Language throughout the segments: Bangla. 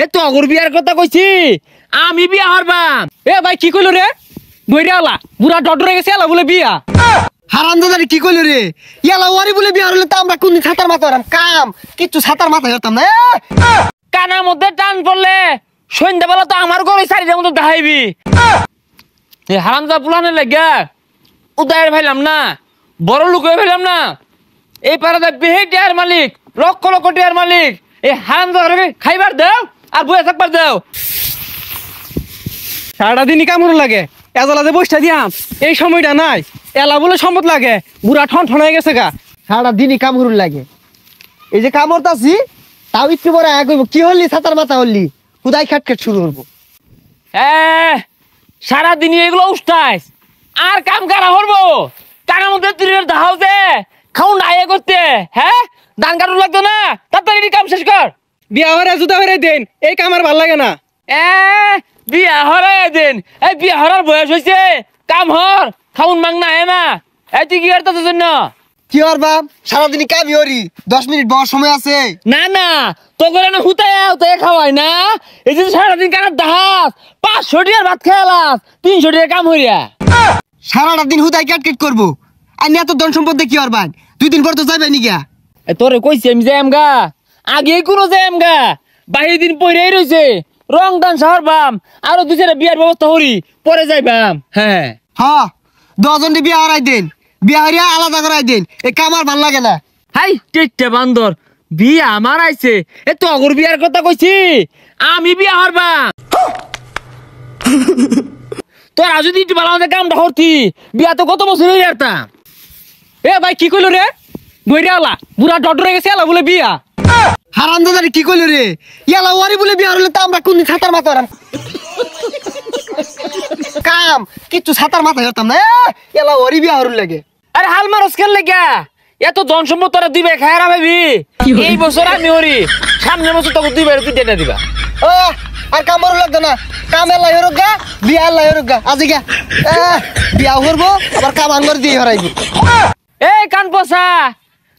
এ তো অগর বিয়ার কথা কইছি আমি বিয়া হরবাম। এ ভাই কি কইলো রে বইরালা পুরা ডডরে গেছে এলা বলে বিয়া। হারামজাদা কি কইলো রে ইয়ালা ওয়ারি বলে বিয়া হলে তো আমরা কোন ছাতার মাথা হরাম কাম কিচ্ছু ছাতার মাথা হতাম না। কানার মধ্যে টান পড়লে সন্ধ্যাবেলা তো আমার ঘরে চারিটার মতো দেখাইবি। এই হারামজাদা পুলানের লাগা উদয়ের ভাইলাম না বড় লোক হয়ে ভাইলাম না এই পাড়াতে বেহেটিয়ার মালিক লক্ষ লক্ষ টিয়ার মালিক এই হারামজাদা খাইবার দাও আর বইয়া থাকবার দাও। সারাটা দিনই কামড় লাগে এজলাতে বসটা দিয়াম এই সময়টা নাই এলা বলে সম্পদ লাগে বুড়া ঠন ঠন হয়ে গেছে গা। সারা দিনই কামড় লাগে এই যে কামড়তাছি তাও একটু বড় আগে কি হলি ছাতার মাথা হলি খুদাই খাটখাট শুরু করবো। সারাদিন এগুলো উস্তাইস আর কাম কারা করবো কানার মধ্যে তীরের দাহাও যে খাও না করতে। হ্যাঁ ধান কাটু লাগতো না তাড়াতাড়ি কাম শেষ কর। বিয়া হরে জুতা হরে দেন এই কাম আর ভাল লাগে না। বিয়া হরাই দেন এই বিয়া হরার বয়স হয়েছে কাম হর খাউন মাং না না এই তুই কি করতে জন্য কি আর বাপ সারাদিনই কামি হরি 10 মিনিট বড় সময় আছে না না তো করে না হুতায় খাওয়াই না এই যে সারাদিন কানার দাহাস 500 টাকার ভাত খেয়ালাস 300 টাকা কাম হইয়া সারাটা দিন হুদাই কাটকেট করবো আর এত ধন সম্পদ দেখি আর ভাই 2 দিন পর তো যাবে নি গা। তোরে কইছি আমি যাইম গা আগে কোনো যাইম গা বাইরে দিন পইরাই রইছে রং দান শহর বাম আরো 2-4টা বিয়ার ব্যবস্থা করি পরে যাইবাম। হ্যাঁ হ্যাঁ 10 জন বিয়া হারাই দেন বিয়া হারিয়া আলাদা করাই দেন এই কাম আর ভাল লাগে না। হাই টেটে বান্দর বিয়া আমার আইছে এ তো অগর বিয়ার কথা কইছি আমি বিয়া হরবাম। তোরা যদি একটু ভালো আমাদের কামটা হরতি বিয়া তো কত বছর হয়ে যেতাম। এ ভাই কি কইলো রে বইরালা বুড়া ডডরে গেছে এলা বলে বিয়া। হারামজাদা কি কইলো রে ইয়ালা ওয়ারি বলে বিয়া হলে তো আমরা কোন ছাতার মাথা হরাম কাম কিচ্ছু ছাতার মাথা হতাম না ইয়ালা ওয়ারি বিয়া হরুল লাগে। আরে হাল মারস কেন লেগা এত ধন সম্পদ তোরা 2 ভাই খায়রা ভাবি এই বছর আমি হরি সামনের বছর তোকে 2 ভাই তুই ডেটা দিবা। আর কাম হরুল লাগতো না কাম এলাই হরুক গা বিয়া এলাই হরুক গা আজি গা বিয়া হরবো আবার কাম আনবার দিয়ে হরাইব। এই কান পচা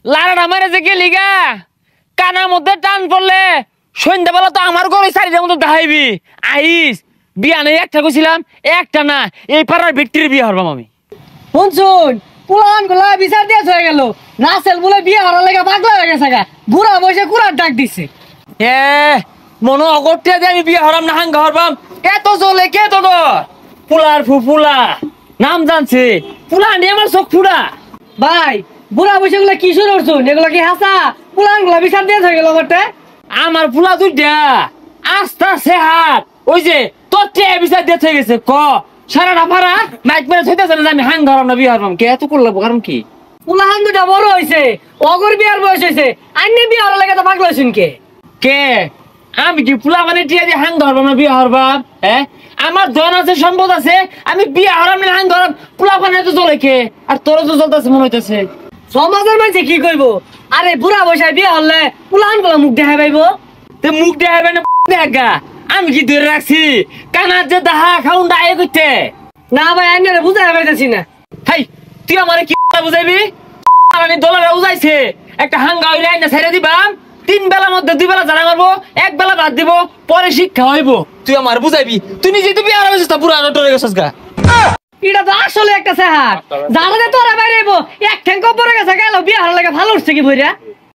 লাড়া মারে যে গেলি গা কানার মধ্যে টান পড়লে সন্ধ্যাবেলা তো আমার ঘরে চারিটার মতো দেখাইবি আইস বিয়া নেই একটা কইছিলাম একটা না এই পাড়ার ব্যক্তির বিয়া হরবাম আমি। শুনছুন পুলান গুলা বিচার দিয়ে হয়ে গেল রাসেল বলে বিয়া হওয়ার লেগে পাগলা হয়ে গেছে গা বুড়া বসে কুড়ার ডাক দিছে। মনো অগরটিয়া দিয়ে আমি বিয়া হরাম না হাঙ্গা হরবাম এত চলে কে তো পুলার ফুলা নাম জানছে পুলা নিয়ে আমার চোখ ফুড়া। ভাই বুড়া বসে গুলা কি শুরু করছুন এগুলো কি হাসা পুলান গুলা বিচার দিয়ে হয়ে গেল ঘরটা আমার ফুলা দুইটা আস্তা সে হাত ওই যে তোর বিচার দিয়ে হয়ে গেছে ক সারাটা ভাড়া মাইক মেরে থইতেছে না আমি হাঙ্গা হরাম না বিয়া হরবাম কে এত করলো কারণ কি পুলাহান দুটা বড় হয়েছে অগর বিয়ার বয়স হয়েছে আইনে বিয়া হওয়ার লেগে তো পাগলা হয়েছেন কে কে আমি কি ফুলা মানে টিয়া দিয়ে হাঙ্গা হরবাম না বিয়া হরবাম। হ্যাঁ আমার ধন আছে সম্পদ আছে আমি বিয়া হরাম না হাঙ্গা হরাম ফুলা মানে তো চলে কে আর তোর তো চলতেছে মনে হইতেছে সমাজের মানুষে কি কইবো আরে বুড়া বসায় বিয়া হলে পুলাহান গুলা মুখ দেখা পাইবো তে মুখ দেখাবে না দেখা আমি কি ধরে রাখছি কানার যে দাহা খাউন্ডা আয় করতে না ভাই আইনে বুঝাই পাইতেছি না। হাই তুই আমারে কি বুঝাইবি আমি দলারে উজাইছে একটা হাঙ্গা হইলে আইনা ছেড়ে দিবাম 3 বেলার মধ্যে 2 বেলা জানা মারবো 1 বেলা বাদ দিব পরে শিক্ষা হইব তুই আমার বুঝাইবি তুই নিজে তুই বিয়া হইছিস তা পুরা ডরে গেছস গা। এটা তো আসলে একটা সাহার জানাতে তোরা বাইরে এক ঠ্যাঙ্ক পরে গেছে গেল বিয়া হওয়ার লেগে ভালো উঠছে কি বইরা।